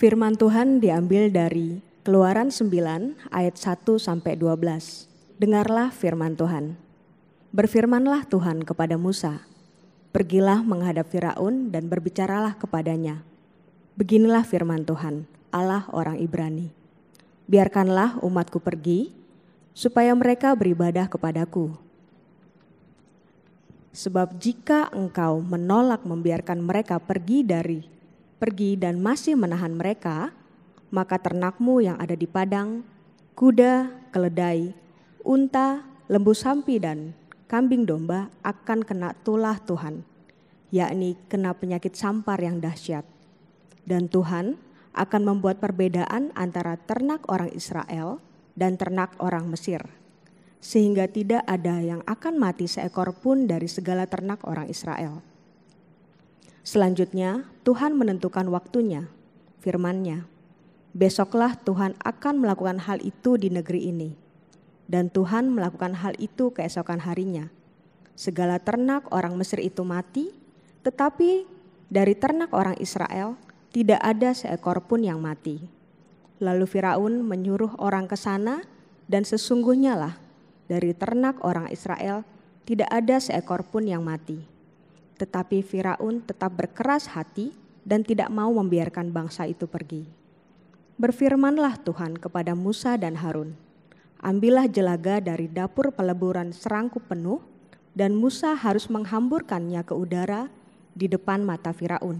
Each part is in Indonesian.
Firman Tuhan diambil dari Keluaran 9 ayat 1-12. Dengarlah firman Tuhan. Berfirmanlah Tuhan kepada Musa, pergilah menghadap Firaun dan berbicaralah kepadanya. Beginilah firman Tuhan, Allah orang Ibrani. Biarkanlah umatku pergi, supaya mereka beribadah kepadaku. Sebab jika engkau menolak membiarkan mereka pergi dan masih menahan mereka, maka ternakmu yang ada di padang, kuda, keledai, unta, lembu sampi dan kambing domba akan kena tulah Tuhan, yakni kena penyakit sampar yang dahsyat. Dan Tuhan akan membuat perbedaan antara ternak orang Israel dan ternak orang Mesir, sehingga tidak ada yang akan mati seekor pun dari segala ternak orang Israel. Selanjutnya Tuhan menentukan waktunya, firman-Nya, besoklah Tuhan akan melakukan hal itu di negeri ini. Dan Tuhan melakukan hal itu keesokan harinya. Segala ternak orang Mesir itu mati, tetapi dari ternak orang Israel tidak ada seekor pun yang mati. Lalu Firaun menyuruh orang ke sana, dan sesungguhnya lah dari ternak orang Israel tidak ada seekor pun yang mati. Tetapi Firaun tetap berkeras hati dan tidak mau membiarkan bangsa itu pergi. Berfirmanlah Tuhan kepada Musa dan Harun, ambillah jelaga dari dapur peleburan serangkup penuh, dan Musa harus menghamburkannya ke udara di depan mata Firaun.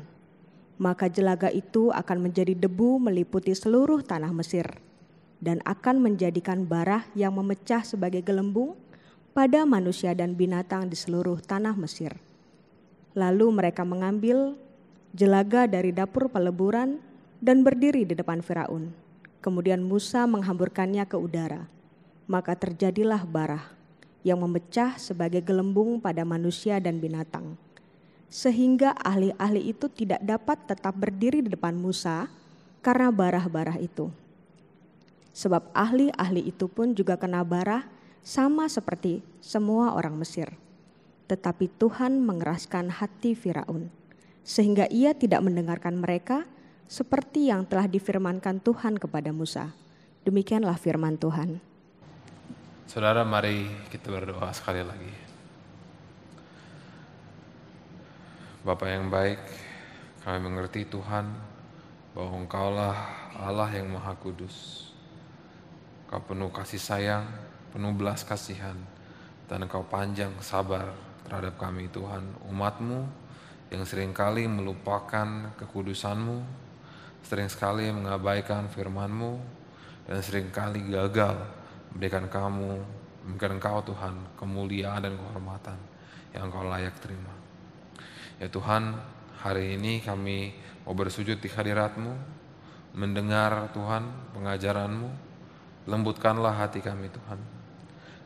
Maka jelaga itu akan menjadi debu meliputi seluruh tanah Mesir, dan akan menjadikan barah yang memecah sebagai gelembung pada manusia dan binatang di seluruh tanah Mesir. Lalu mereka mengambil jelaga dari dapur peleburan dan berdiri di depan Firaun. Kemudian Musa menghamburkannya ke udara. Maka terjadilah barah yang memecah sebagai gelembung pada manusia dan binatang. Sehingga ahli-ahli itu tidak dapat tetap berdiri di depan Musa karena barah-barah itu. Sebab ahli-ahli itu pun juga kena barah sama seperti semua orang Mesir. Tetapi Tuhan mengeraskan hati Firaun, sehingga ia tidak mendengarkan mereka seperti yang telah difirmankan Tuhan kepada Musa. Demikianlah firman Tuhan. Saudara, mari kita berdoa sekali lagi. Bapa yang baik, kami mengerti Tuhan bahwa Engkaulah Allah yang Maha Kudus. Engkau penuh kasih sayang, penuh belas kasihan, dan Engkau panjang sabar terhadap kami Tuhan, umat-Mu yang seringkali melupakan kekudusan-Mu, sering sekali mengabaikan firman-Mu, dan seringkali gagal memberikan Engkau Tuhan kemuliaan dan kehormatan yang Engkau layak terima. Ya Tuhan, hari ini kami mau bersujud di hadirat-Mu, mendengar Tuhan pengajaran-Mu, lembutkanlah hati kami Tuhan,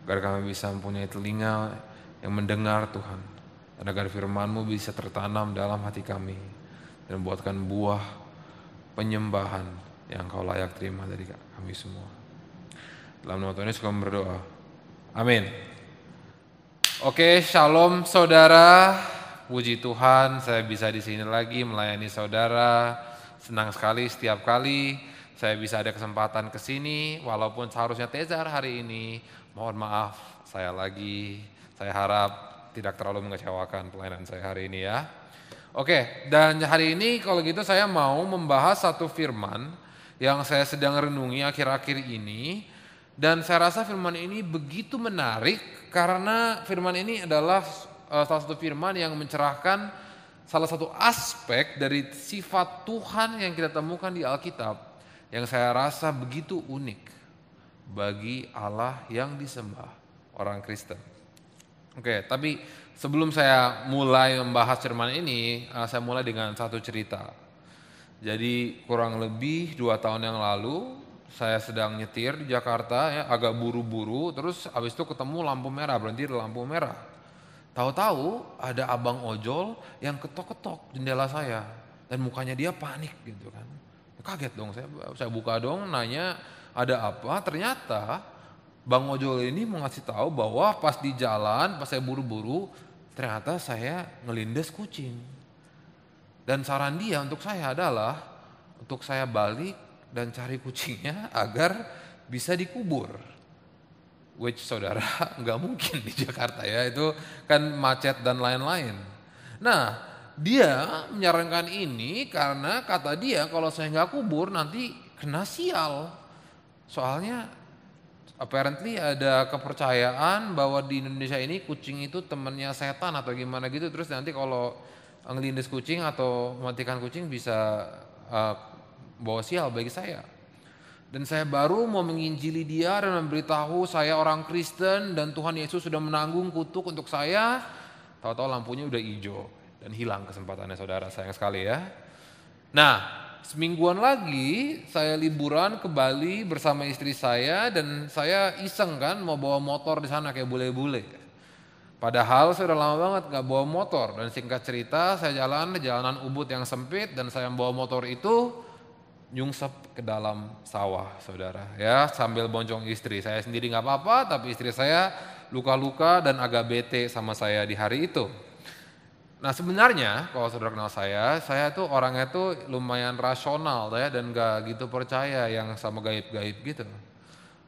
agar kami bisa mempunyai telinga yang mendengar Tuhan, dan agar firman-Mu bisa tertanam dalam hati kami dan membuatkan buah penyembahan yang Engkau layak terima dari kami semua. Dalam nama Tuhan Yesus kami berdoa. Amin. Oke, shalom saudara. Puji Tuhan, saya bisa di sini lagi melayani saudara. Senang sekali setiap kali saya bisa ada kesempatan ke sini, walaupun seharusnya Tezar hari ini. Mohon maaf, saya harap tidak terlalu mengecewakan pelayanan saya hari ini ya. Oke, dan hari ini kalau gitu saya mau membahas satu firman yang saya sedang renungi akhir-akhir ini. Dan saya rasa firman ini begitu menarik karena firman ini adalah salah satu firman yang mencerahkan salah satu aspek dari sifat Tuhan yang kita temukan di Alkitab yang saya rasa begitu unik bagi Allah yang disembah orang Kristen. Oke, tapi sebelum saya mulai membahas firman ini, saya mulai dengan satu cerita. Jadi kurang lebih 2 tahun yang lalu, saya sedang nyetir di Jakarta ya, agak buru-buru, terus habis itu ketemu lampu merah, berhenti di lampu merah. Tahu-tahu ada abang ojol yang ketok-ketok jendela saya, dan mukanya dia panik gitu kan. Kaget dong, saya buka dong, nanya ada apa, ternyata Bang ojol ini mau ngasih tahu bahwa pas di jalan, pas saya buru-buru, ternyata saya ngelindes kucing. Dan saran dia untuk saya adalah, untuk saya balik dan cari kucingnya agar bisa dikubur. Which saudara nggak mungkin di Jakarta ya, itu kan macet dan lain-lain. Nah, dia menyarankan ini karena kata dia kalau saya nggak kubur nanti kena sial. Soalnya apparently ada kepercayaan bahwa di Indonesia ini kucing itu temannya setan atau gimana gitu. Terus nanti kalau ngelindes kucing atau mematikan kucing bisa bawa sial bagi saya. Dan saya baru mau menginjili dia dan memberitahu saya orang Kristen dan Tuhan Yesus sudah menanggung kutuk untuk saya. Tahu-tahu lampunya udah hijau dan hilang kesempatannya, saudara, sayang sekali ya. Nah, semingguan lagi saya liburan ke Bali bersama istri saya dan saya iseng kan mau bawa motor di sana kayak bule-bule. Padahal saya udah lama banget gak bawa motor, dan singkat cerita saya jalan di jalanan Ubud yang sempit dan saya bawa motor itu nyungsep ke dalam sawah, saudara ya, sambil bonceng istri. Saya sendiri nggak apa-apa, tapi istri saya luka-luka dan agak bete sama saya di hari itu. Nah, sebenarnya kalau saudara kenal saya tuh orangnya tuh lumayan rasional ya, dan gak gitu percaya yang sama gaib-gaib gitu.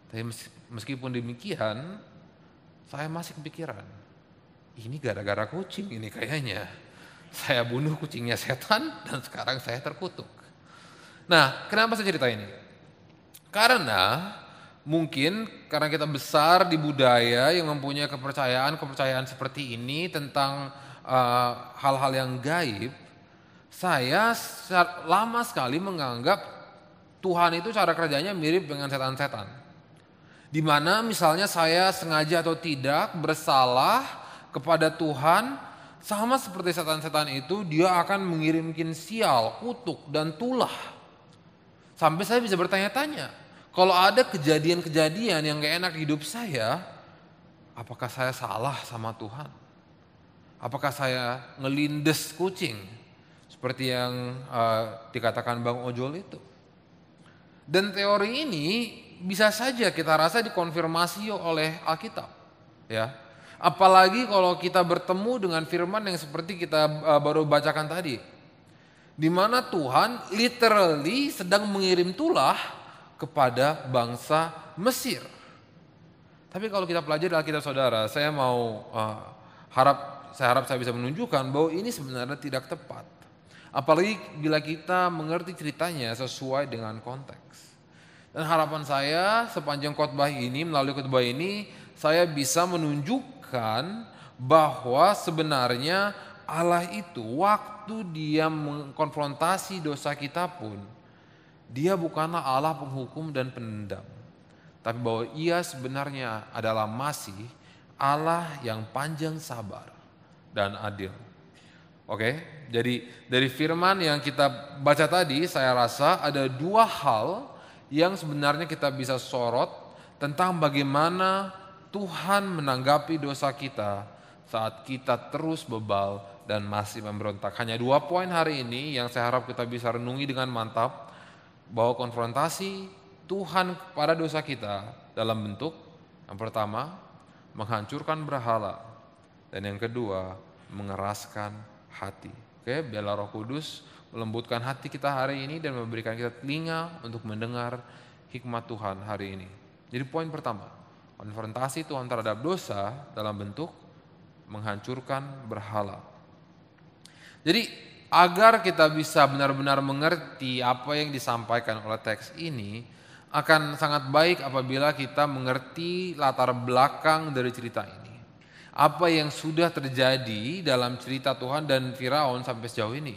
Tapi meskipun demikian, saya masih kepikiran, ini gara-gara kucing ini kayaknya. Saya bunuh kucingnya setan dan sekarang saya terkutuk. Nah, kenapa saya cerita ini? Karena mungkin karena kita besar di budaya yang mempunyai kepercayaan seperti ini tentang hal-hal yang gaib, saya lama sekali menganggap Tuhan itu cara kerjanya mirip dengan setan-setan. Di mana misalnya saya sengaja atau tidak bersalah kepada Tuhan, sama seperti setan-setan itu, dia akan mengirimkan sial, kutuk, dan tulah. Sampai saya bisa bertanya-tanya, kalau ada kejadian-kejadian yang gak enak di hidup saya, apakah saya salah sama Tuhan? Apakah saya ngelindes kucing seperti yang dikatakan Bang Ojol itu? Dan teori ini bisa saja kita rasa dikonfirmasi oleh Alkitab, ya. Apalagi kalau kita bertemu dengan firman yang seperti kita baru bacakan tadi, di mana Tuhan literally sedang mengirim tulah kepada bangsa Mesir. Tapi kalau kita pelajari Alkitab, saudara, saya harap saya bisa menunjukkan bahwa ini sebenarnya tidak tepat. Apalagi bila kita mengerti ceritanya sesuai dengan konteks. Dan harapan saya sepanjang khotbah ini, melalui khotbah ini, saya bisa menunjukkan bahwa sebenarnya Allah itu waktu dia mengkonfrontasi dosa kita pun, dia bukanlah Allah penghukum dan pendendam, tapi bahwa ia sebenarnya adalah masih Allah yang panjang sabar dan adil. Oke, jadi dari firman yang kita baca tadi, saya rasa ada dua hal yang sebenarnya kita bisa sorot tentang bagaimana Tuhan menanggapi dosa kita saat kita terus bebal dan masih memberontak. Hanya 2 poin hari ini yang saya harap kita bisa renungi dengan mantap, bahwa konfrontasi Tuhan kepada dosa kita dalam bentuk yang pertama, menghancurkan berhala, dan yang kedua, mengeraskan hati. Oke, biarlah Roh Kudus melembutkan hati kita hari ini dan memberikan kita telinga untuk mendengar hikmat Tuhan hari ini. Jadi poin pertama, konfrontasi Tuhan terhadap dosa dalam bentuk menghancurkan berhala. Jadi agar kita bisa benar-benar mengerti apa yang disampaikan oleh teks ini, akan sangat baik apabila kita mengerti latar belakang dari cerita ini. Apa yang sudah terjadi dalam cerita Tuhan dan Firaun sampai sejauh ini.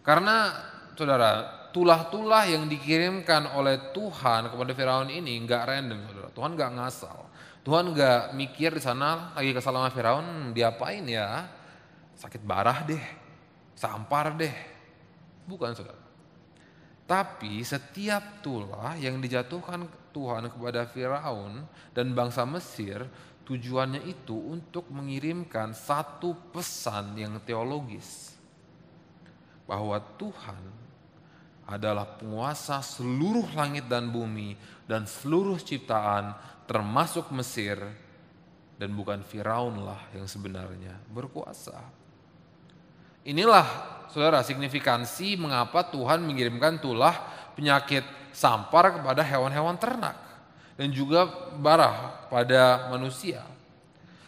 Karena saudara, tulah-tulah yang dikirimkan oleh Tuhan kepada Firaun ini enggak random, saudara. Tuhan enggak ngasal. Tuhan enggak mikir di sana lagi kesal sama Firaun, diapain ya? Sakit barah deh, sampar deh. Bukan, saudara. Tapi setiap tulah yang dijatuhkan Tuhan kepada Firaun dan bangsa Mesir, tujuannya itu untuk mengirimkan satu pesan yang teologis. Bahwa Tuhan adalah penguasa seluruh langit dan bumi dan seluruh ciptaan termasuk Mesir, dan bukan Firaun lah yang sebenarnya berkuasa. Inilah saudara signifikansi mengapa Tuhan mengirimkan tulah penyakit sampar kepada hewan-hewan ternak dan juga bara pada manusia.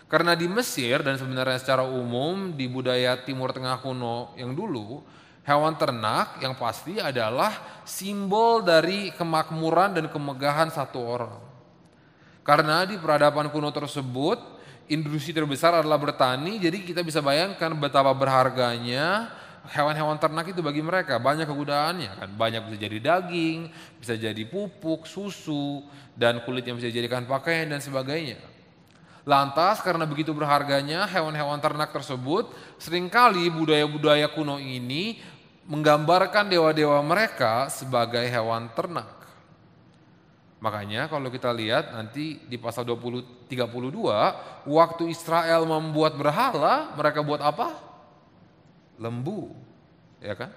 Karena di Mesir dan sebenarnya secara umum di budaya Timur Tengah kuno yang dulu, hewan ternak yang pasti adalah simbol dari kemakmuran dan kemegahan satu orang. Karena di peradaban kuno tersebut, industri terbesar adalah bertani, jadi kita bisa bayangkan betapa berharganya hewan-hewan ternak itu bagi mereka. Banyak kegunaannya kan, banyak bisa jadi daging, bisa jadi pupuk, susu, dan kulitnya bisa dijadikan pakaian dan sebagainya. Lantas karena begitu berharganya hewan-hewan ternak tersebut, seringkali budaya-budaya kuno ini menggambarkan dewa-dewa mereka sebagai hewan ternak. Makanya kalau kita lihat nanti di pasal 32, waktu Israel membuat berhala, mereka buat apa? Lembu, ya kan?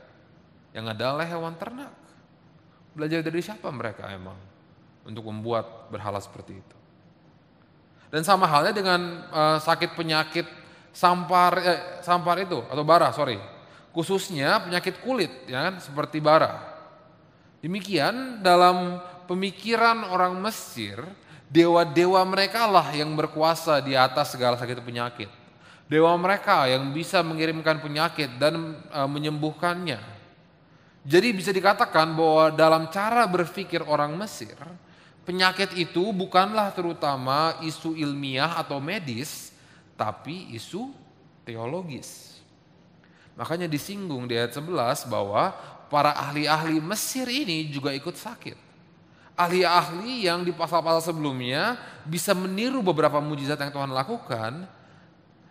Yang adalah hewan ternak. Belajar dari siapa mereka emang untuk membuat berhala seperti itu? Dan sama halnya dengan sakit penyakit sampar itu atau bara, khususnya penyakit kulit, ya kan, seperti bara. Demikian dalam pemikiran orang Mesir, dewa-dewa mereka lah yang berkuasa di atas segala sakit penyakit. Dewa mereka yang bisa mengirimkan penyakit dan menyembuhkannya. Jadi bisa dikatakan bahwa dalam cara berpikir orang Mesir, penyakit itu bukanlah terutama isu ilmiah atau medis, tapi isu teologis. Makanya disinggung di ayat 11 bahwa para ahli-ahli Mesir ini juga ikut sakit. Ahli-ahli yang di pasal-pasal sebelumnya bisa meniru beberapa mujizat yang Tuhan lakukan.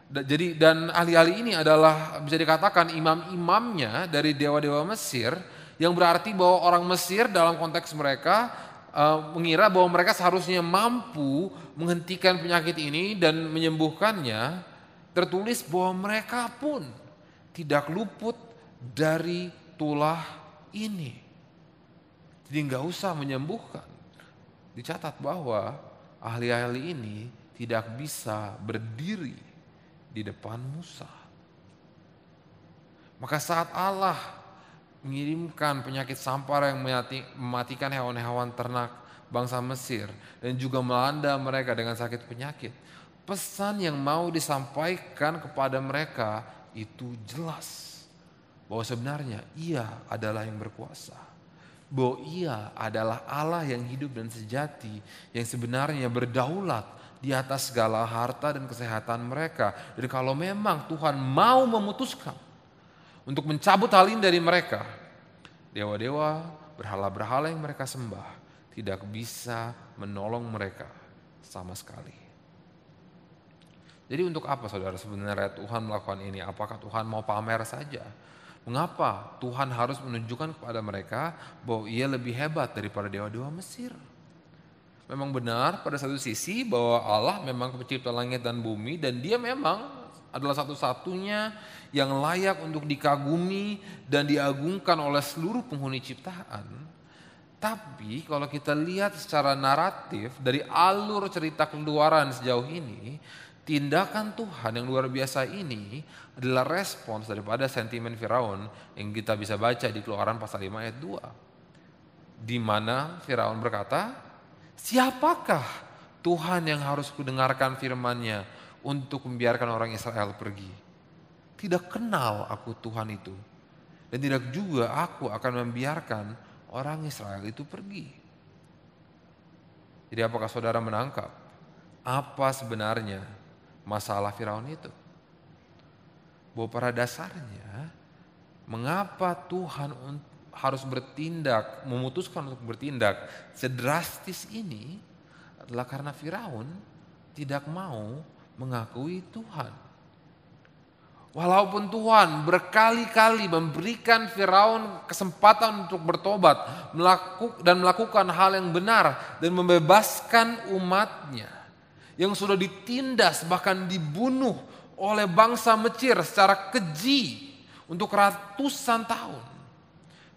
Dan ahli-ahli ini adalah bisa dikatakan imam-imamnya dari dewa-dewa Mesir, yang berarti bahwa orang Mesir dalam konteks mereka mengira bahwa mereka seharusnya mampu menghentikan penyakit ini dan menyembuhkannya. Tertulis bahwa mereka pun tidak luput dari tulah ini. Jadi nggak usah menyembuhkan. Dicatat bahwa ahli-ahli ini tidak bisa berdiri di depan Musa. Maka saat Allah mengirimkan penyakit sampar yang mematikan hewan-hewan ternak bangsa Mesir dan juga melanda mereka dengan sakit penyakit, pesan yang mau disampaikan kepada mereka itu jelas, bahwa sebenarnya Ia adalah yang berkuasa, bahwa Ia adalah Allah yang hidup dan sejati, yang sebenarnya berdaulat di atas segala harta dan kesehatan mereka. Dan kalau memang Tuhan mau memutuskan untuk mencabut hal ini dari mereka, dewa-dewa, berhala-berhala yang mereka sembah tidak bisa menolong mereka sama sekali. Jadi untuk apa saudara sebenarnya Tuhan melakukan ini? Apakah Tuhan mau pamer saja? Mengapa Tuhan harus menunjukkan kepada mereka bahwa Ia lebih hebat daripada dewa-dewa Mesir? Memang benar pada satu sisi bahwa Allah memang pencipta langit dan bumi, dan Dia memang adalah satu-satunya yang layak untuk dikagumi dan diagungkan oleh seluruh penghuni ciptaan. Tapi kalau kita lihat secara naratif dari alur cerita Keluaran sejauh ini, tindakan Tuhan yang luar biasa ini adalah respons daripada sentimen Firaun yang kita bisa baca di Keluaran pasal 5 ayat 2. Di mana Firaun berkata, "Siapakah Tuhan yang harus kudengarkan firman-Nya untuk membiarkan orang Israel pergi? Tidak kenal aku Tuhan itu, dan tidak juga aku akan membiarkan orang Israel itu pergi." Jadi apakah saudara menangkap apa sebenarnya masalah Firaun itu? Bahwa pada dasarnya mengapa Tuhan harus bertindak, memutuskan untuk bertindak sedrastis ini adalah karena Firaun tidak mau mengakui Tuhan. Walaupun Tuhan berkali-kali memberikan Firaun kesempatan untuk bertobat dan melakukan hal yang benar dan membebaskan umatnya yang sudah ditindas bahkan dibunuh oleh bangsa Mesir secara keji untuk ratusan tahun.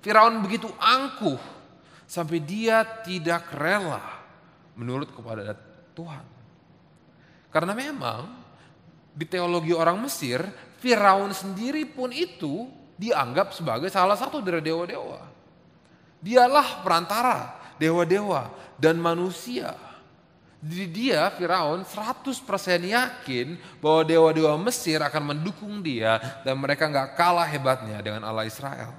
Firaun begitu angkuh sampai dia tidak rela menurut kepada Tuhan. Karena memang di teologi orang Mesir, Firaun sendiri pun itu dianggap sebagai salah satu dari dewa-dewa. Dialah perantara dewa-dewa dan manusia. Jadi dia, Firaun, 100% yakin bahwa dewa-dewa Mesir akan mendukung dia dan mereka gak kalah hebatnya dengan Allah Israel.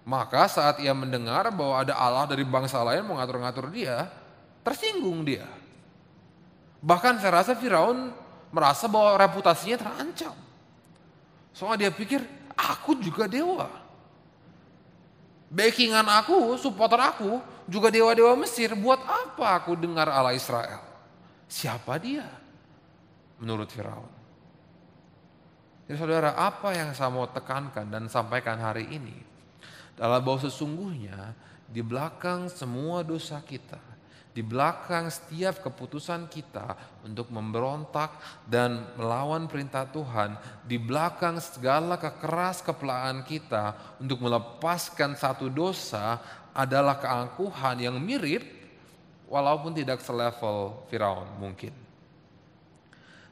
Maka saat ia mendengar bahwa ada Allah dari bangsa lain mengatur-ngatur dia, tersinggung dia. Bahkan saya rasa Firaun merasa bahwa reputasinya terancam. Soalnya dia pikir, aku juga dewa. Backingan aku, supporter aku, juga dewa-dewa Mesir. Buat apa aku dengar Allah Israel? Siapa dia? Menurut Firaun. Jadi saudara, apa yang saya mau tekankan dan sampaikan hari ini? Dalam bahwa sesungguhnya di belakang semua dosa kita, di belakang setiap keputusan kita untuk memberontak dan melawan perintah Tuhan, di belakang segala kepelaan kita untuk melepaskan satu dosa adalah keangkuhan yang mirip walaupun tidak selevel Firaun mungkin.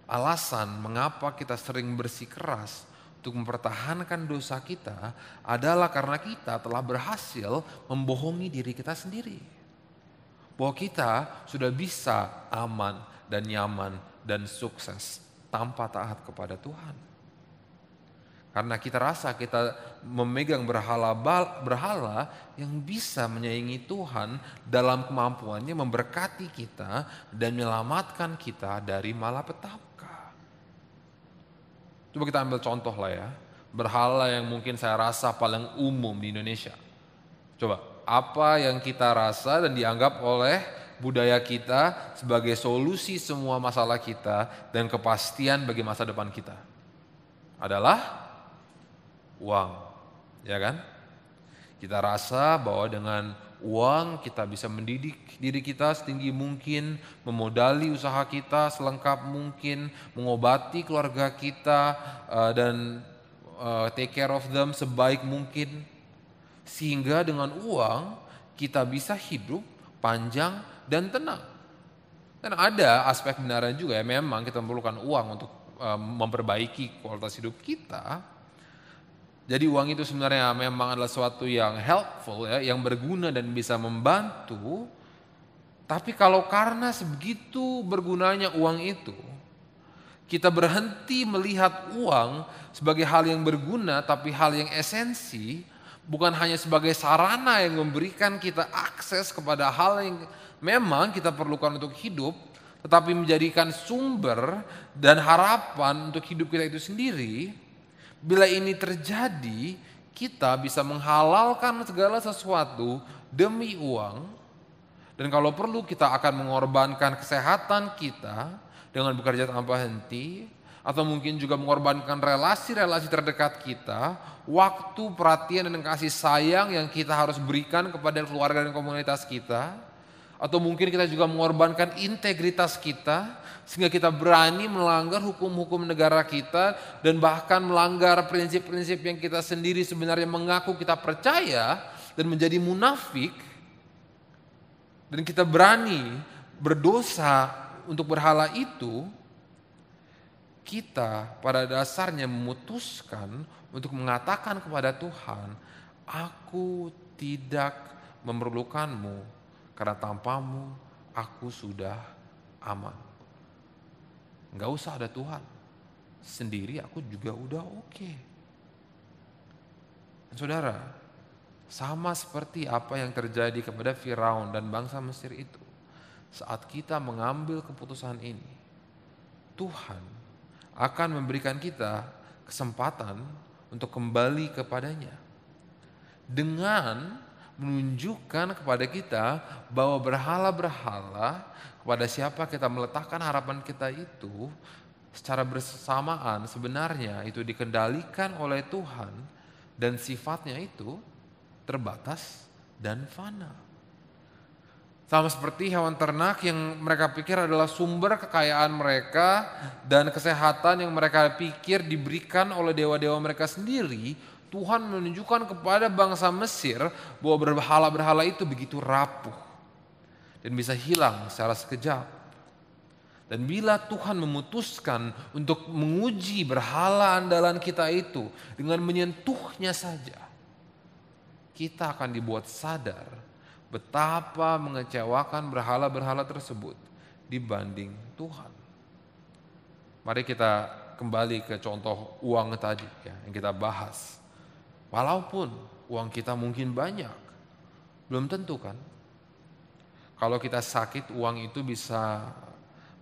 Alasan mengapa kita sering bersikeras untuk mempertahankan dosa kita adalah karena kita telah berhasil membohongi diri kita sendiri. Bahwa kita sudah bisa aman dan nyaman dan sukses tanpa taat kepada Tuhan. Karena kita rasa kita memegang berhala yang bisa menyaingi Tuhan dalam kemampuannya memberkati kita dan menyelamatkan kita dari malapetaka. Coba kita ambil contoh lah ya, berhala yang mungkin saya rasa paling umum di Indonesia. Coba, apa yang kita rasa dan dianggap oleh budaya kita sebagai solusi semua masalah kita dan kepastian bagi masa depan kita? Adalah uang, ya kan? Kita rasa bahwa dengan uang kita bisa mendidik diri kita setinggi mungkin, memodali usaha kita selengkap mungkin, mengobati keluarga kita dan take care of them sebaik mungkin. Sehingga dengan uang kita bisa hidup panjang dan tenang. Dan ada aspek kebenaran juga ya, memang kita memerlukan uang untuk memperbaiki kualitas hidup kita. Jadi uang itu sebenarnya memang adalah sesuatu yang helpful ya, yang berguna dan bisa membantu. Tapi kalau karena sebegitu bergunanya uang itu, kita berhenti melihat uang sebagai hal yang berguna tapi hal yang esensi, bukan hanya sebagai sarana yang memberikan kita akses kepada hal yang memang kita perlukan untuk hidup, tetapi menjadikan sumber dan harapan untuk hidup kita itu sendiri. Bila ini terjadi, kita bisa menghalalkan segala sesuatu demi uang. Dan kalau perlu kita akan mengorbankan kesehatan kita dengan bekerja tanpa henti. Atau mungkin juga mengorbankan relasi-relasi terdekat kita. Waktu, perhatian, dan kasih sayang yang kita harus berikan kepada keluarga dan komunitas kita. Atau mungkin kita juga mengorbankan integritas kita. Sehingga kita berani melanggar hukum-hukum negara kita dan bahkan melanggar prinsip-prinsip yang kita sendiri sebenarnya mengaku kita percaya dan menjadi munafik. Dan kita berani berdosa untuk berhala itu, kita pada dasarnya memutuskan untuk mengatakan kepada Tuhan, aku tidak memerlukanmu karena tanpamu aku sudah aman. Gak usah ada Tuhan, sendiri aku juga udah oke. Saudara, sama seperti apa yang terjadi kepada Firaun dan bangsa Mesir itu, saat kita mengambil keputusan ini, Tuhan akan memberikan kita kesempatan untuk kembali kepadanya dengan menunjukkan kepada kita bahwa berhala-berhala kepada siapa kita meletakkan harapan kita itu secara bersamaan sebenarnya itu dikendalikan oleh Tuhan dan sifatnya itu terbatas dan fana. Sama seperti hewan ternak yang mereka pikir adalah sumber kekayaan mereka dan kesehatan yang mereka pikir diberikan oleh dewa-dewa mereka sendiri, Tuhan menunjukkan kepada bangsa Mesir bahwa berhala-berhala itu begitu rapuh dan bisa hilang secara sekejap. Dan bila Tuhan memutuskan untuk menguji berhala andalan kita itu dengan menyentuhnya saja, kita akan dibuat sadar betapa mengecewakan berhala-berhala tersebut dibanding Tuhan. Mari kita kembali ke contoh uang tadi ya, yang kita bahas. Walaupun uang kita mungkin banyak, belum tentu kan. Kalau kita sakit, uang itu bisa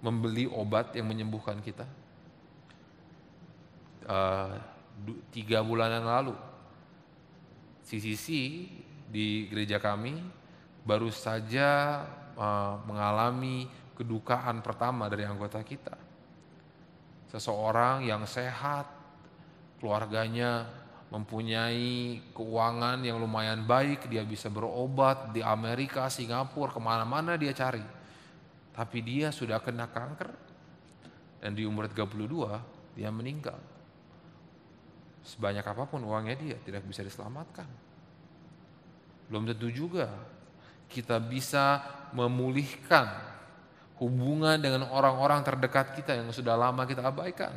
membeli obat yang menyembuhkan kita. 3 bulan yang lalu, CCC di gereja kami baru saja mengalami kedukaan pertama dari anggota kita. Seseorang yang sehat, keluarganya mempunyai keuangan yang lumayan baik, dia bisa berobat di Amerika, Singapura, kemana-mana dia cari. Tapi dia sudah kena kanker dan di umur 32 dia meninggal. Sebanyak apapun uangnya dia tidak bisa diselamatkan. Belum tentu juga kita bisa memulihkan hubungan dengan orang-orang terdekat kita yang sudah lama kita abaikan.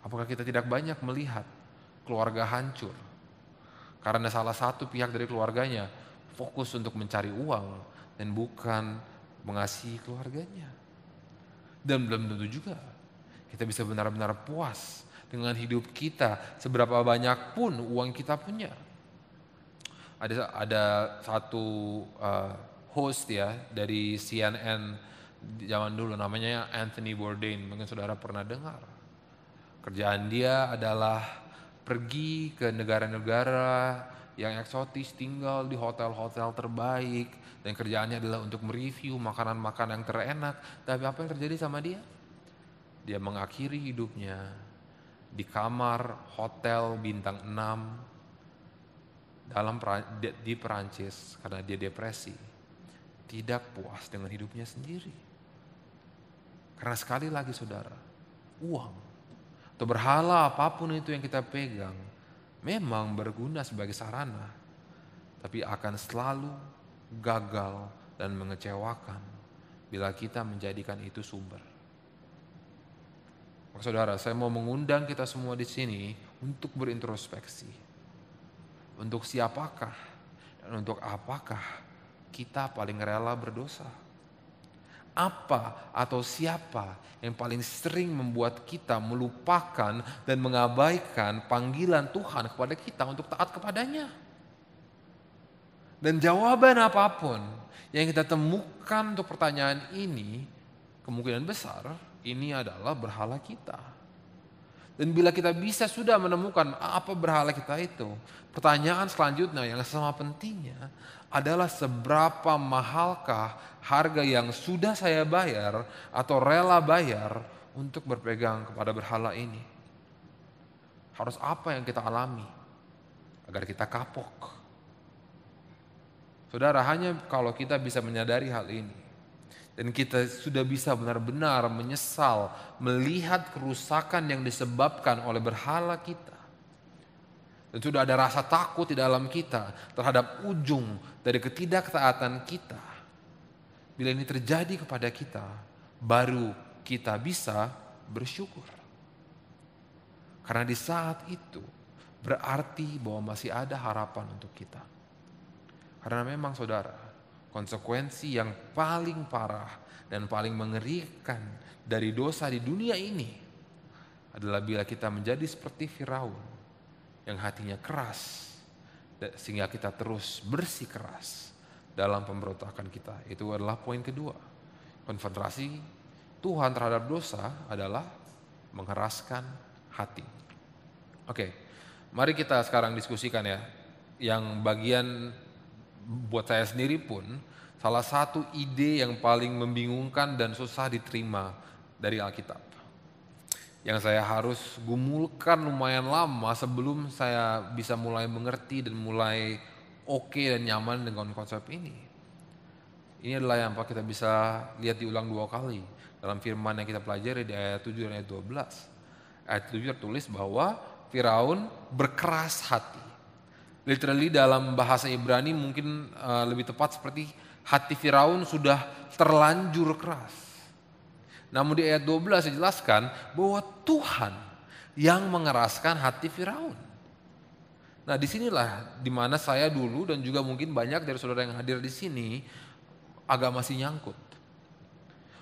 Apakah kita tidak banyak melihat keluarga hancur karena salah satu pihak dari keluarganya fokus untuk mencari uang dan bukan mengasihi keluarganya. Dan belum tentu juga kita bisa benar-benar puas dengan hidup kita seberapa banyak pun uang kita punya. Ada satu host ya dari CNN zaman dulu, namanya Anthony Bourdain, mungkin saudara pernah dengar. Kerjaan dia adalah pergi ke negara-negara yang eksotis, tinggal di hotel-hotel terbaik, dan kerjaannya adalah untuk mereview makanan-makanan yang terenak. Tapi apa yang terjadi sama dia? Dia mengakhiri hidupnya di kamar hotel bintang 6 di Perancis karena dia depresi, tidak puas dengan hidupnya sendiri. Karena sekali lagi saudara, uang atau berhala apapun itu yang kita pegang memang berguna sebagai sarana, tapi akan selalu gagal dan mengecewakan bila kita menjadikan itu sumber. Maka saudara, saya mau mengundang kita semua di sini untuk berintrospeksi. Untuk siapakah dan untuk apakah kita paling rela berdosa? Apa atau siapa yang paling sering membuat kita melupakan dan mengabaikan panggilan Tuhan kepada kita untuk taat kepadanya? Dan jawaban apapun yang kita temukan untuk pertanyaan ini, kemungkinan besar ini adalah berhala kita. Dan bila kita bisa sudah menemukan apa berhala kita itu, pertanyaan selanjutnya yang sama pentingnya adalah seberapa mahalkah harga yang sudah saya bayar atau rela bayar untuk berpegang kepada berhala ini. Harus apa yang kita alami agar kita kapok? Saudara, hanya kalau kita bisa menyadari hal ini dan kita sudah bisa benar-benar menyesal melihat kerusakan yang disebabkan oleh berhala kita, dan sudah ada rasa takut di dalam kita terhadap ujung dari ketidaktaatan kita, bila ini terjadi kepada kita, baru kita bisa bersyukur. Karena di saat itu berarti bahwa masih ada harapan untuk kita. Karena memang saudara, konsekuensi yang paling parah dan paling mengerikan dari dosa di dunia ini adalah bila kita menjadi seperti Firaun yang hatinya keras, sehingga kita terus bersikeras dalam pemberontakan kita. Itu adalah poin kedua. Konfrontasi Tuhan terhadap dosa adalah mengeraskan hati. Oke, mari kita sekarang diskusikan ya, yang bagian buat saya sendiri pun salah satu ide yang paling membingungkan dan susah diterima dari Alkitab, yang saya harus gumulkan lumayan lama sebelum saya bisa mulai mengerti dan mulai oke dan nyaman dengan konsep ini. Ini adalah yang kita bisa lihat diulang 2 kali dalam firman yang kita pelajari di ayat 7 dan ayat 12. Ayat 7 tertulis bahwa Firaun berkeras hati. Literally dalam bahasa Ibrani mungkin lebih tepat seperti hati Firaun sudah terlanjur keras. Namun di ayat 12 dijelaskan bahwa Tuhan yang mengeraskan hati Firaun. Nah, disinilah dimana saya dulu dan juga mungkin banyak dari saudara yang hadir di sini agak masih nyangkut.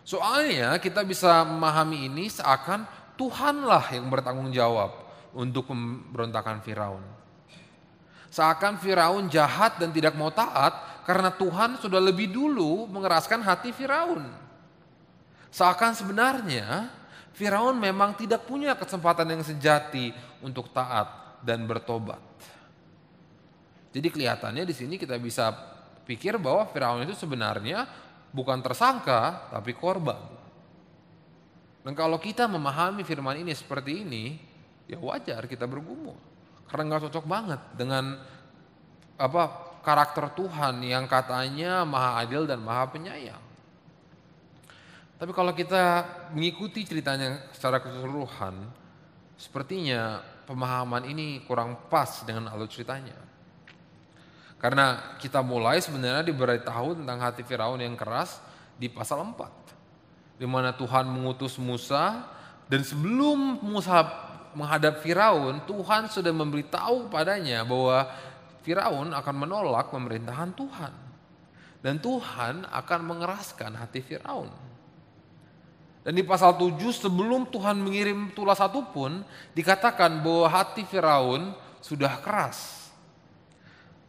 Soalnya kita bisa memahami ini seakan Tuhanlah yang bertanggung jawab untuk pemberontakan Firaun. Seakan Firaun jahat dan tidak mau taat karena Tuhan sudah lebih dulu mengeraskan hati Firaun. Seakan sebenarnya Firaun memang tidak punya kesempatan yang sejati untuk taat dan bertobat. Jadi kelihatannya di sini kita bisa pikir bahwa Firaun itu sebenarnya bukan tersangka tapi korban. Dan kalau kita memahami firman ini seperti ini, ya wajar kita bergumul. Karena nggak cocok banget dengan karakter Tuhan yang katanya maha adil dan maha penyayang. Tapi kalau kita mengikuti ceritanya secara keseluruhan, sepertinya pemahaman ini kurang pas dengan alur ceritanya. Karena kita mulai sebenarnya diberitahu tentang hati Firaun yang keras di pasal 4. Di mana Tuhan mengutus Musa dan sebelum Musa menghadap Firaun, Tuhan sudah memberitahu padanya bahwa Firaun akan menolak pemerintahan Tuhan. Dan Tuhan akan mengeraskan hati Firaun. Dan di pasal 7 sebelum Tuhan mengirim tulah satupun, dikatakan bahwa hati Firaun sudah keras.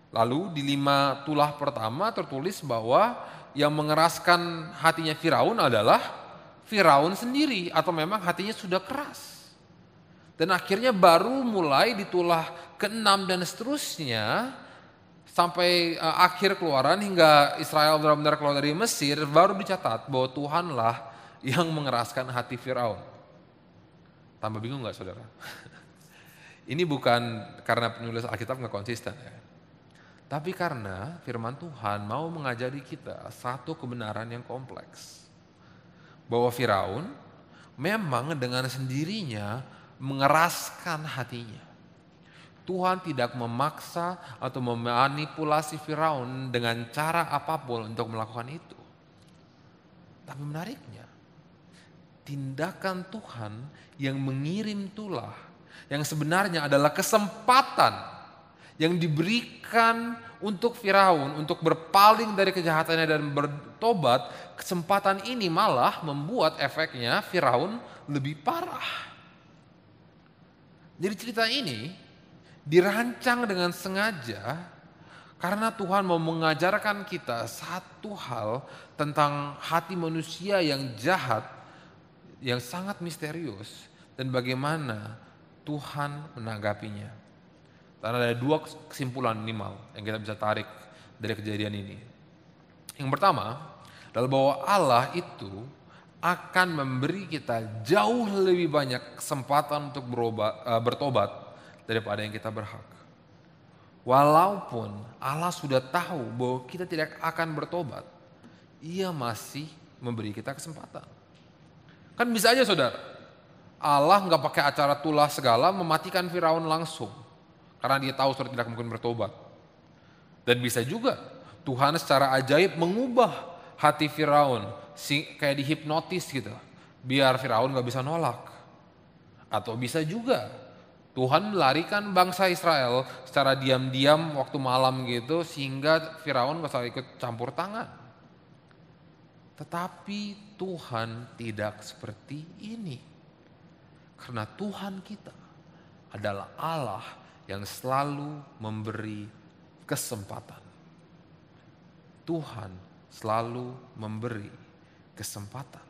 Lalu di 5 tulah pertama tertulis bahwa yang mengeraskan hatinya Firaun adalah Firaun sendiri atau memang hatinya sudah keras. Dan akhirnya baru mulai di tulah ke-6 dan seterusnya sampai akhir Keluaran hingga Israel benar-benar keluar dari Mesir baru dicatat bahwa Tuhanlah yang mengeraskan hati Firaun. Tambah bingung gak saudara? Ini bukan karena penulis Alkitab gak konsisten ya. Tapi karena firman Tuhan mau mengajari kita satu kebenaran yang kompleks. Bahwa Firaun memang dengan sendirinya mengeraskan hatinya. Tuhan tidak memaksa atau memanipulasi Firaun dengan cara apapun untuk melakukan itu. Tapi menariknya, tindakan Tuhan yang mengirim tulah, yang sebenarnya adalah kesempatan yang diberikan untuk Firaun untuk berpaling dari kejahatannya dan bertobat, kesempatan ini malah membuat efeknya Firaun lebih parah. Jadi cerita ini dirancang dengan sengaja karena Tuhan mau mengajarkan kita satu hal tentang hati manusia yang jahat, yang sangat misterius dan bagaimana Tuhan menanggapinya. Dan ada 2 kesimpulan minimal yang kita bisa tarik dari kejadian ini. Yang pertama adalah bahwa Allah itu akan memberi kita jauh lebih banyak kesempatan untuk bertobat daripada yang kita berhak. Walaupun Allah sudah tahu bahwa kita tidak akan bertobat, Ia masih memberi kita kesempatan. Kan bisa aja saudara, Allah nggak pakai acara tulah segala mematikan Firaun langsung. Karena dia tahu sudah tidak mungkin bertobat. Dan bisa juga Tuhan secara ajaib mengubah hati Firaun kayak dihipnotis gitu. Biar Firaun gak bisa nolak. Atau bisa juga Tuhan melarikan bangsa Israel secara diam-diam waktu malam gitu sehingga Firaun gak usah ikut campur tangan. Tetapi Tuhan tidak seperti ini. Karena Tuhan kita adalah Allah yang selalu memberi kesempatan. Tuhan selalu memberi kesempatan.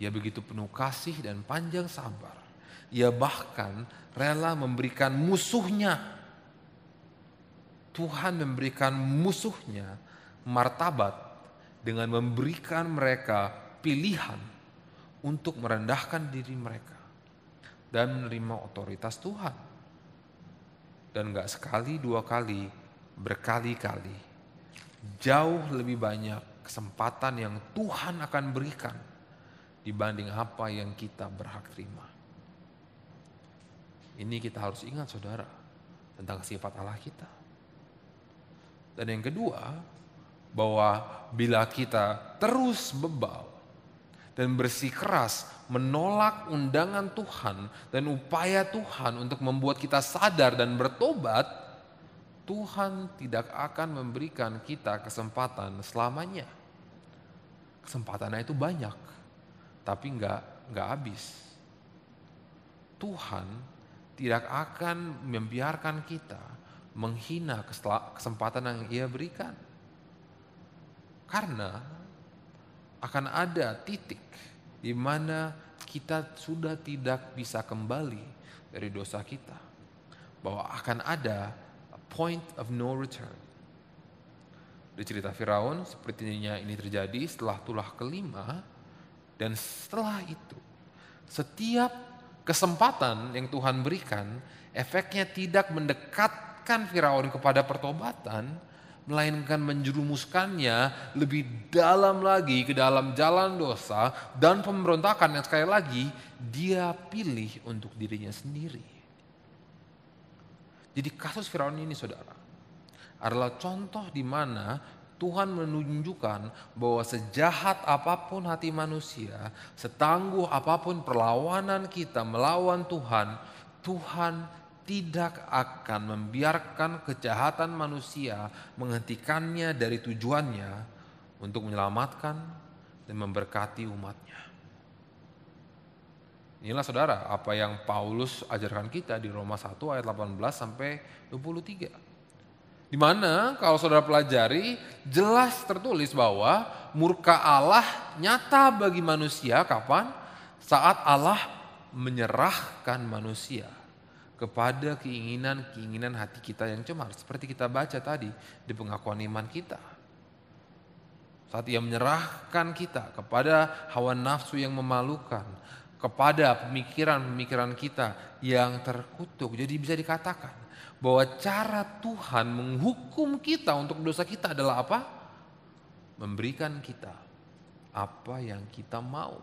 Ia begitu penuh kasih dan panjang sabar. Ia bahkan rela memberikan musuhnya. Tuhan memberikan musuhnya martabat dengan memberikan mereka pilihan untuk merendahkan diri mereka dan menerima otoritas Tuhan. Dan gak sekali, 2 kali, berkali-kali. Jauh lebih banyak kesempatan yang Tuhan akan berikan dibanding apa yang kita berhak terima. Ini kita harus ingat saudara tentang sifat Allah kita. Dan yang kedua, bahwa bila kita terus bebal dan bersikeras menolak undangan Tuhan dan upaya Tuhan untuk membuat kita sadar dan bertobat, Tuhan tidak akan memberikan kita kesempatan selamanya. Kesempatannya itu banyak, tapi nggak habis. Tuhan tidak akan membiarkan kita menghina kesempatan yang Ia berikan. Karena akan ada titik di mana kita sudah tidak bisa kembali dari dosa kita. Bahwa akan ada a point of no return. Di cerita Firaun sepertinya ini terjadi setelah tulah kelima, dan setelah itu setiap kesempatan yang Tuhan berikan efeknya tidak mendekatkan Firaun kepada pertobatan, melainkan menjerumuskannya lebih dalam lagi ke dalam jalan dosa dan pemberontakan yang sekali lagi dia pilih untuk dirinya sendiri. Jadi kasus Firaun ini, saudara, adalah contoh di mana Tuhan menunjukkan bahwa sejahat apapun hati manusia, setangguh apapun perlawanan kita melawan Tuhan, Tuhan tidak akan membiarkan kejahatan manusia menghentikannya dari tujuannya untuk menyelamatkan dan memberkati umatnya. Inilah saudara apa yang Paulus ajarkan kita di Roma 1 ayat 18 sampai 23. Di mana kalau saudara pelajari jelas tertulis bahwa murka Allah nyata bagi manusia kapan? Saat Allah menyerahkan manusia kepada keinginan hati kita yang cemar. Seperti kita baca tadi di pengakuan iman kita. Saat Ia menyerahkan kita kepada hawa nafsu yang memalukan, kepada pemikiran-pemikiran kita yang terkutuk. Jadi bisa dikatakan bahwa cara Tuhan menghukum kita untuk dosa kita adalah apa? Memberikan kita apa yang kita mau.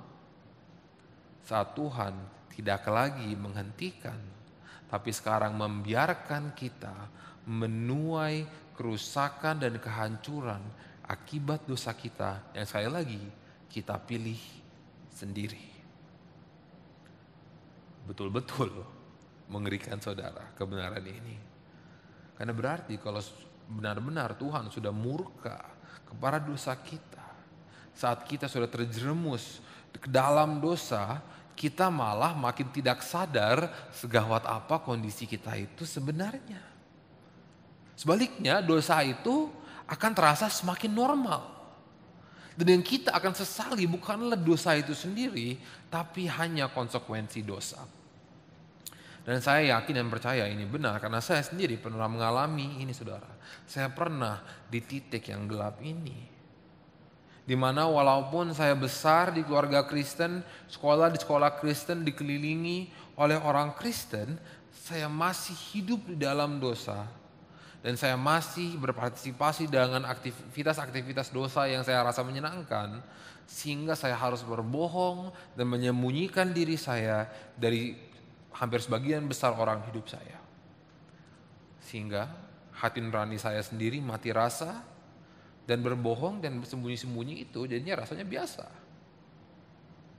Saat Tuhan tidak lagi menghentikan, tapi sekarang membiarkan kita menuai kerusakan dan kehancuran akibat dosa kita yang sekali lagi kita pilih sendiri. Betul-betul mengerikan saudara kebenaran ini. Karena berarti kalau benar-benar Tuhan sudah murka kepada dosa kita, saat kita sudah terjerumus ke dalam dosa, kita malah makin tidak sadar segawat apa kondisi kita itu sebenarnya. Sebaliknya dosa itu akan terasa semakin normal. Dan yang kita akan sesali bukanlah dosa itu sendiri, tapi hanya konsekuensi dosa. Dan saya yakin dan percaya ini benar karena saya sendiri pernah mengalami ini, saudara. Saya pernah di titik yang gelap ini. Di mana walaupun saya besar di keluarga Kristen, sekolah di sekolah Kristen, dikelilingi oleh orang Kristen, saya masih hidup di dalam dosa. Dan saya masih berpartisipasi dengan aktivitas-aktivitas dosa yang saya rasa menyenangkan. Sehingga saya harus berbohong dan menyembunyikan diri saya dari hampir sebagian besar orang hidup saya. Sehingga hati nurani saya sendiri mati rasa, dan berbohong dan sembunyi-sembunyi itu jadinya rasanya biasa.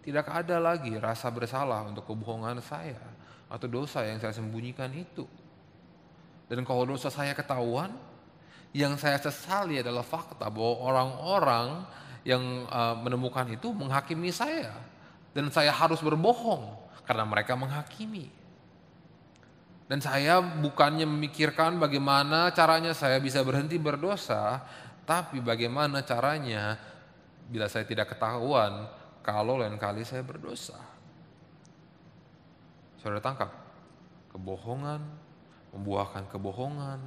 Tidak ada lagi rasa bersalah untuk kebohongan saya atau dosa yang saya sembunyikan itu. Dan kalau dosa saya ketahuan, yang saya sesali adalah fakta bahwa orang-orang yang menemukan itu menghakimi saya. Dan saya harus berbohong karena mereka menghakimi. Dan saya bukannya memikirkan bagaimana caranya saya bisa berhenti berdosa, tapi bagaimana caranya bila saya tidak ketahuan kalau lain kali saya berdosa. Saudara tangkap, kebohongan membuahkan kebohongan,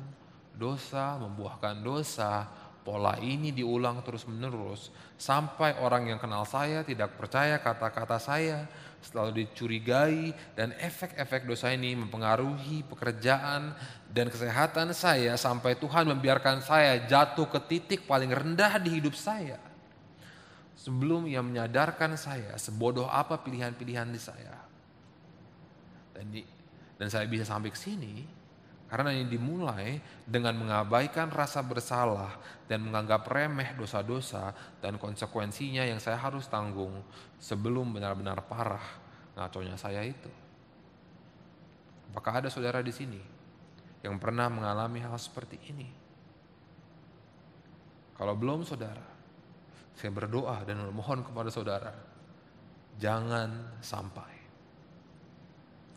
dosa membuahkan dosa. Pola ini diulang terus menerus sampai orang yang kenal saya tidak percaya kata-kata saya, selalu dicurigai, dan efek-efek dosa ini mempengaruhi pekerjaan dan kesehatan saya sampai Tuhan membiarkan saya jatuh ke titik paling rendah di hidup saya. Sebelum Ia menyadarkan saya sebodoh apa pilihan-pilihan di saya. Dan saya bisa sampai ke sini Karena ini dimulai dengan mengabaikan rasa bersalah dan menganggap remeh dosa-dosa dan konsekuensinya yang saya harus tanggung sebelum benar-benar parah ngaconya saya itu. Apakah ada saudara di sini yang pernah mengalami hal seperti ini? Kalau belum saudara, saya berdoa dan memohon kepada saudara, jangan sampai.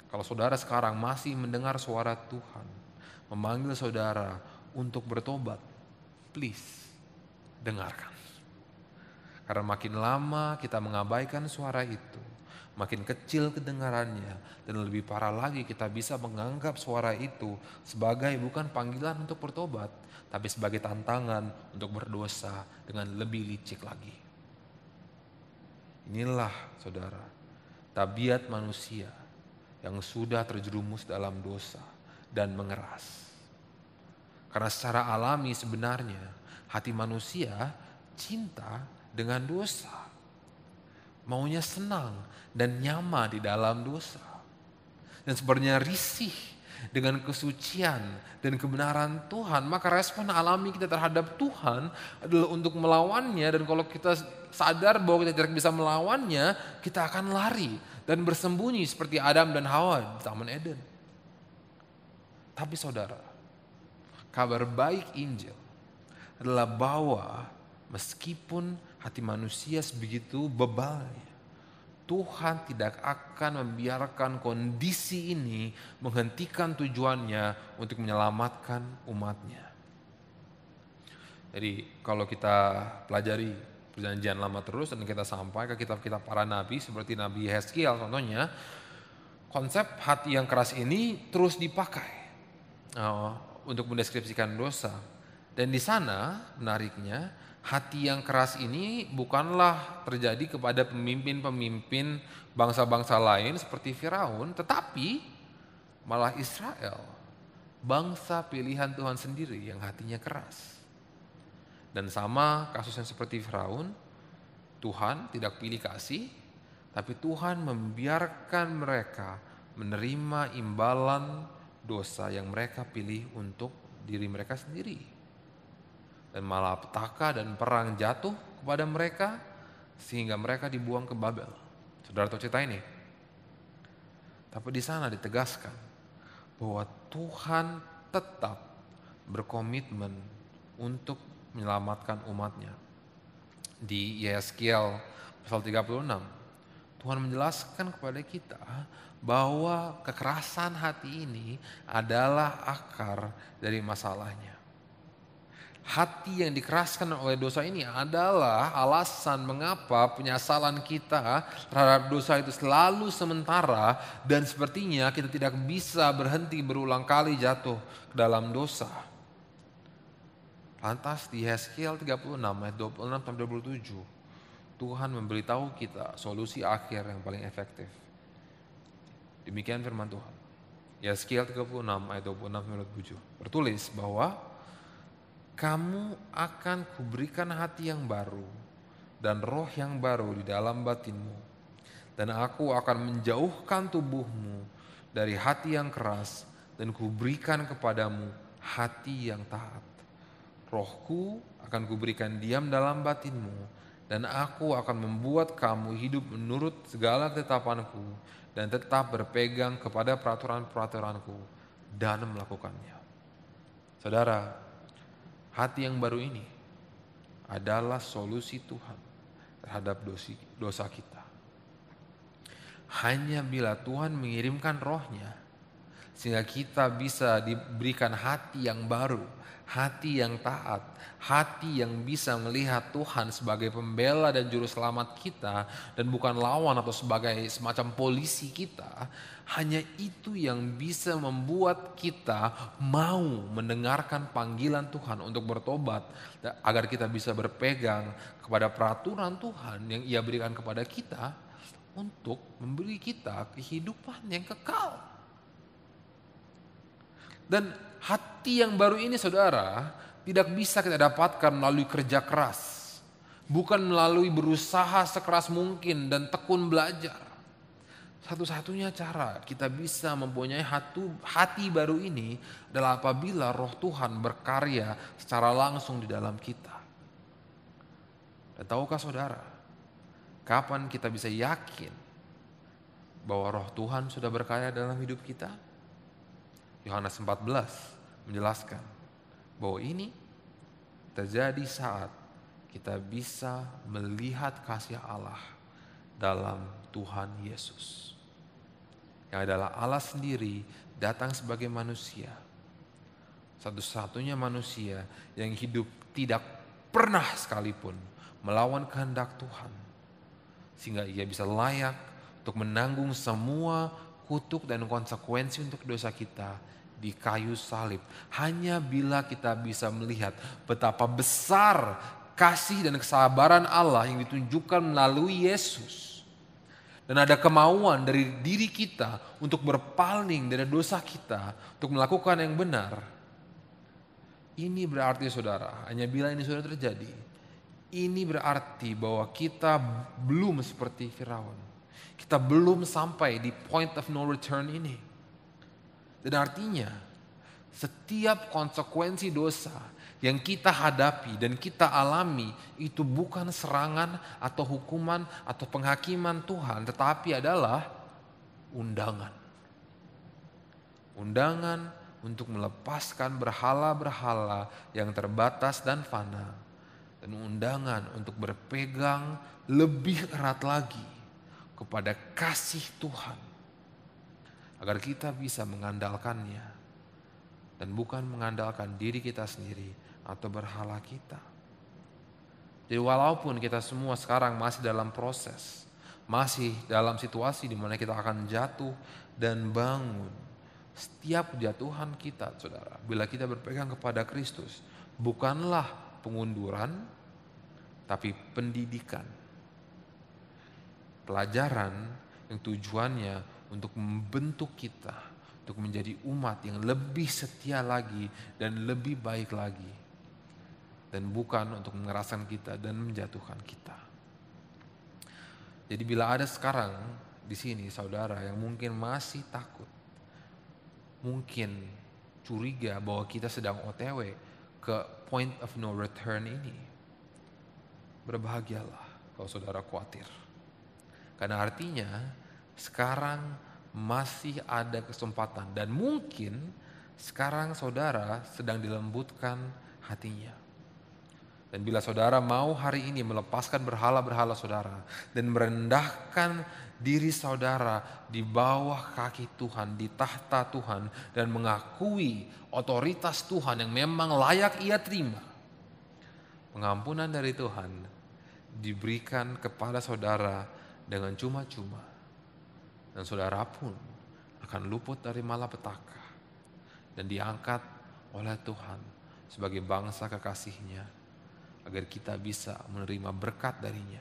Kalau saudara sekarang masih mendengar suara Tuhan, memanggil saudara untuk bertobat, please, dengarkan. Karena makin lama kita mengabaikan suara itu, makin kecil kedengarannya, dan lebih parah lagi kita bisa menganggap suara itu sebagai bukan panggilan untuk bertobat, tapi sebagai tantangan untuk berdosa dengan lebih licik lagi. Inilah saudara, tabiat manusia yang sudah terjerumus dalam dosa dan mengeras. Karena secara alami sebenarnya hati manusia cinta dengan dosa. Maunya senang dan nyaman di dalam dosa. Dan sebenarnya risih dengan kesucian dan kebenaran Tuhan. Maka respon alami kita terhadap Tuhan adalah untuk melawannya. Dan kalau kita sadar bahwa kita tidak bisa melawannya, kita akan lari dan bersembunyi seperti Adam dan Hawa di Taman Eden. Tapi saudara, kabar baik Injil adalah bahwa meskipun hati manusia sebegitu bebalnya, Tuhan tidak akan membiarkan kondisi ini menghentikan tujuannya untuk menyelamatkan umatnya. Jadi kalau kita pelajari perjanjian lama terus dan kita sampai ke kitab-kitab para nabi seperti Nabi Yeskiel contohnya, konsep hati yang keras ini terus dipakai untuk mendeskripsikan dosa. Dan di sana menariknya, hati yang keras ini bukanlah terjadi kepada pemimpin-pemimpin bangsa-bangsa lain seperti Firaun, tetapi malah Israel, bangsa pilihan Tuhan sendiri yang hatinya keras. Dan sama kasusnya seperti Firaun, Tuhan tidak pilih kasih, tapi Tuhan membiarkan mereka menerima imbalan dosa yang mereka pilih untuk diri mereka sendiri. Dan malapetaka dan perang jatuh kepada mereka sehingga mereka dibuang ke Babel. Saudara tahu cerita ini? Tapi di sana ditegaskan bahwa Tuhan tetap berkomitmen untuk menyelamatkan umatnya. Di Yeskiel pasal 36, Tuhan menjelaskan kepada kita bahwa kekerasan hati ini adalah akar dari masalahnya. Hati yang dikeraskan oleh dosa ini adalah alasan mengapa penyesalan kita terhadap dosa itu selalu sementara dan sepertinya kita tidak bisa berhenti berulang kali jatuh ke dalam dosa. Lantas di Yeskiel 36 ayat 26 sampai 27, Tuhan memberitahu kita solusi akhir yang paling efektif. Demikian firman Tuhan. Yeskiel 36 ayat 26 sampai 27 bertulis bahwa kamu akan kuberikan hati yang baru dan roh yang baru di dalam batinmu. Dan aku akan menjauhkan tubuhmu dari hati yang keras dan kuberikan kepadamu hati yang taat. Rohku akan kuberikan diam dalam batinmu dan aku akan membuat kamu hidup menurut segala ketetapanku dan tetap berpegang kepada peraturan-peraturanku dan melakukannya. Saudara, hati yang baru ini adalah solusi Tuhan terhadap dosa kita. Hanya bila Tuhan mengirimkan rohnya, sehingga kita bisa diberikan hati yang baru, hati yang taat, hati yang bisa melihat Tuhan sebagai pembela dan juru selamat kita dan bukan lawan atau sebagai semacam polisi kita. Hanya itu yang bisa membuat kita mau mendengarkan panggilan Tuhan untuk bertobat agar kita bisa berpegang kepada peraturan Tuhan yang Ia berikan kepada kita untuk memberi kita kehidupan yang kekal. Dan hati yang baru ini saudara tidak bisa kita dapatkan melalui kerja keras. Bukan melalui berusaha sekeras mungkin dan tekun belajar. Satu-satunya cara kita bisa mempunyai hati baru ini adalah apabila Roh Tuhan berkarya secara langsung di dalam kita. Dan tahukah saudara, kapan kita bisa yakin bahwa Roh Tuhan sudah berkarya dalam hidup kita? Yohanes 14 menjelaskan bahwa ini terjadi saat kita bisa melihat kasih Allah dalam Tuhan Yesus, yang adalah Allah sendiri datang sebagai manusia, satu-satunya manusia yang hidup tidak pernah sekalipun melawan kehendak Tuhan, sehingga ia bisa layak untuk menanggung semua kutuk dan konsekuensi untuk dosa kita di kayu salib. Hanya bila kita bisa melihat betapa besar kasih dan kesabaran Allah yang ditunjukkan melalui Yesus, dan ada kemauan dari diri kita untuk berpaling dari dosa kita, untuk melakukan yang benar. Ini berarti saudara, hanya bila ini sudah terjadi, ini berarti bahwa kita belum seperti Firaun. Kita belum sampai di point of no return ini. Dan artinya setiap konsekuensi dosa yang kita hadapi dan kita alami itu bukan serangan atau hukuman atau penghakiman Tuhan, tetapi adalah undangan. Undangan untuk melepaskan berhala-berhala yang terbatas dan fana, dan undangan untuk berpegang lebih erat lagi kepada kasih Tuhan, agar kita bisa mengandalkannya dan bukan mengandalkan diri kita sendiri atau berhala kita. Jadi walaupun kita semua sekarang masih dalam proses, masih dalam situasi di mana kita akan jatuh dan bangun, setiap jatuhan kita, saudara, bila kita berpegang kepada Kristus, bukanlah pengunduran, tapi pendidikan. Pelajaran yang tujuannya untuk membentuk kita, untuk menjadi umat yang lebih setia lagi dan lebih baik lagi, dan bukan untuk mengeraskan kita dan menjatuhkan kita. Jadi bila ada sekarang di sini saudara yang mungkin masih takut, mungkin curiga bahwa kita sedang OTW ke point of no return ini, berbahagialah kalau saudara khawatir. Karena artinya sekarang masih ada kesempatan, dan mungkin sekarang saudara sedang dilembutkan hatinya. Dan bila saudara mau hari ini melepaskan berhala-berhala saudara dan merendahkan diri saudara di bawah kaki Tuhan, di tahta Tuhan, dan mengakui otoritas Tuhan yang memang layak ia terima, pengampunan dari Tuhan diberikan kepada saudara dengan cuma-cuma, dan saudara pun akan luput dari malapetaka dan diangkat oleh Tuhan sebagai bangsa kekasihnya, agar kita bisa menerima berkat darinya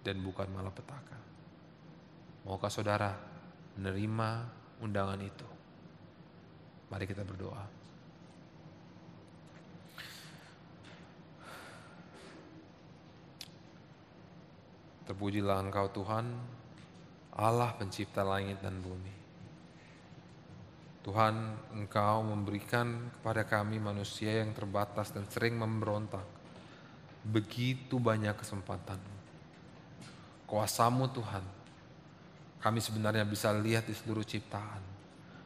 dan bukan malapetaka. Maukah saudara menerima undangan itu? Mari kita berdoa. Terpujilah Engkau Tuhan, Allah pencipta langit dan bumi. Tuhan, Engkau memberikan kepada kami manusia yang terbatas dan sering memberontak begitu banyak kesempatan. Kuasa-Mu Tuhan, kami sebenarnya bisa lihat di seluruh ciptaan.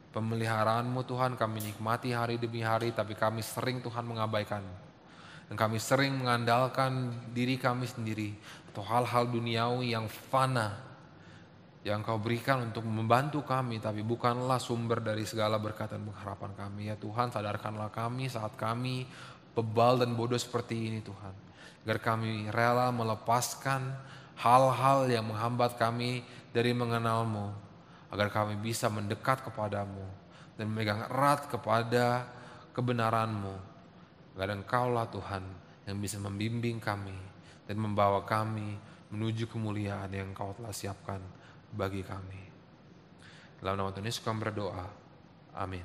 Pemeliharaan-Mu Tuhan kami nikmati hari demi hari, tapi kami sering Tuhan mengabaikan. Dan kami sering mengandalkan diri kami sendiri atau hal-hal duniawi yang fana yang Kau berikan untuk membantu kami, tapi bukanlah sumber dari segala berkat dan pengharapan kami. Ya Tuhan, sadarkanlah kami saat kami bebal dan bodoh seperti ini Tuhan, agar kami rela melepaskan hal-hal yang menghambat kami dari mengenal-Mu, agar kami bisa mendekat kepada-Mu dan memegang erat kepada kebenaran-Mu. Agar Engkaulah Tuhan yang bisa membimbing kami dan membawa kami menuju kemuliaan yang Engkau telah siapkan bagi kami. Dalam nama Tuhan Yesus kami berdoa. Amin.